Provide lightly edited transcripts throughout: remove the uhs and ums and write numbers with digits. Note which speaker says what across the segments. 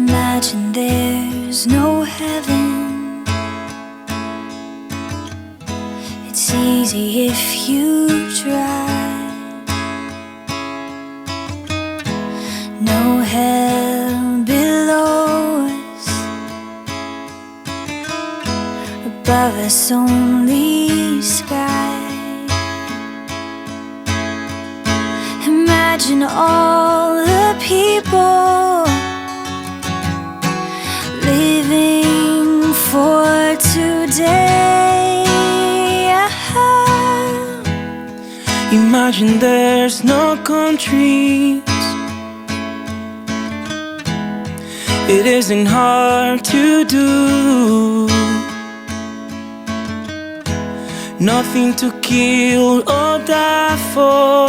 Speaker 1: Imagine there's no heaven. It's easy if you try. No hell below us, above us only sky. Imagine all the people living for today.
Speaker 2: Imagine there's no countries. It isn't hard to do. Nothing to kill or die for,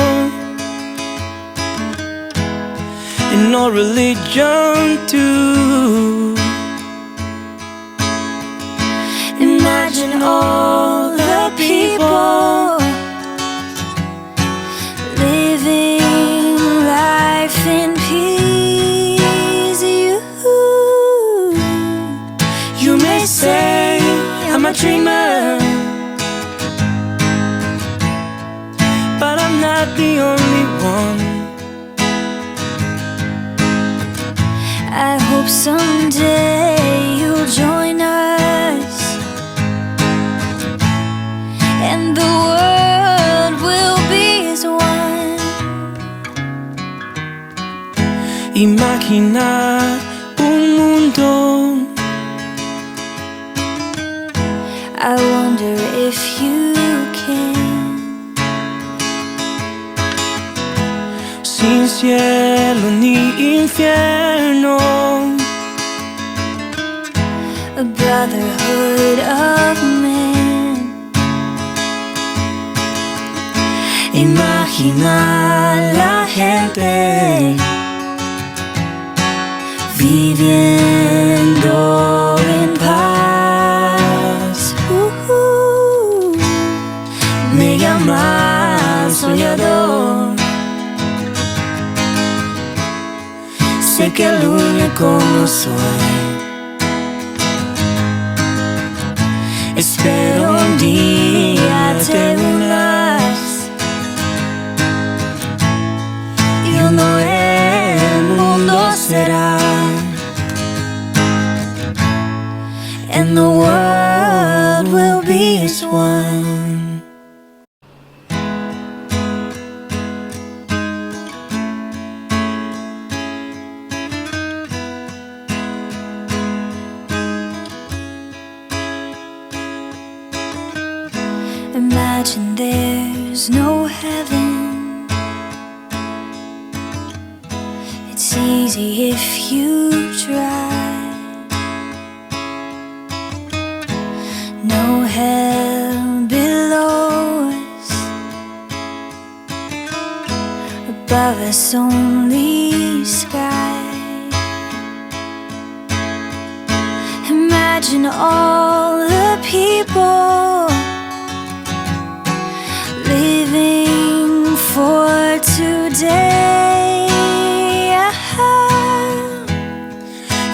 Speaker 2: and no religion too.
Speaker 1: Imagine all the people living life in peace. You may say I'm a dreamer,
Speaker 2: but I'm not the only one.
Speaker 1: I hope someday you'll join us, and the world will be as one.
Speaker 2: Imagina un mundo.
Speaker 1: I wonder if you can.
Speaker 2: Sin cielo ni infierno,
Speaker 1: A brotherhood of men.
Speaker 2: imagina la gente viviendo en paz. Me llaman soñador, sé que el único no soy. Espero un día te unas y uno el mundo será, and the world will be as one.
Speaker 1: Imagine there's no heaven. It's easy if you try. No hell below us, above us only sky. Imagine all the people living for today.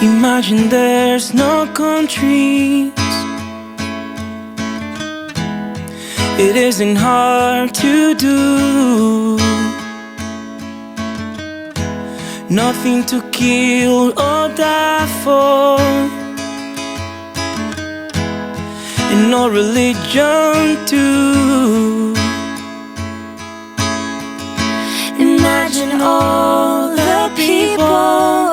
Speaker 2: Imagine there's no countries. It isn't hard to do. Nothing to kill or die for, and no religion too.
Speaker 1: Imagine all the people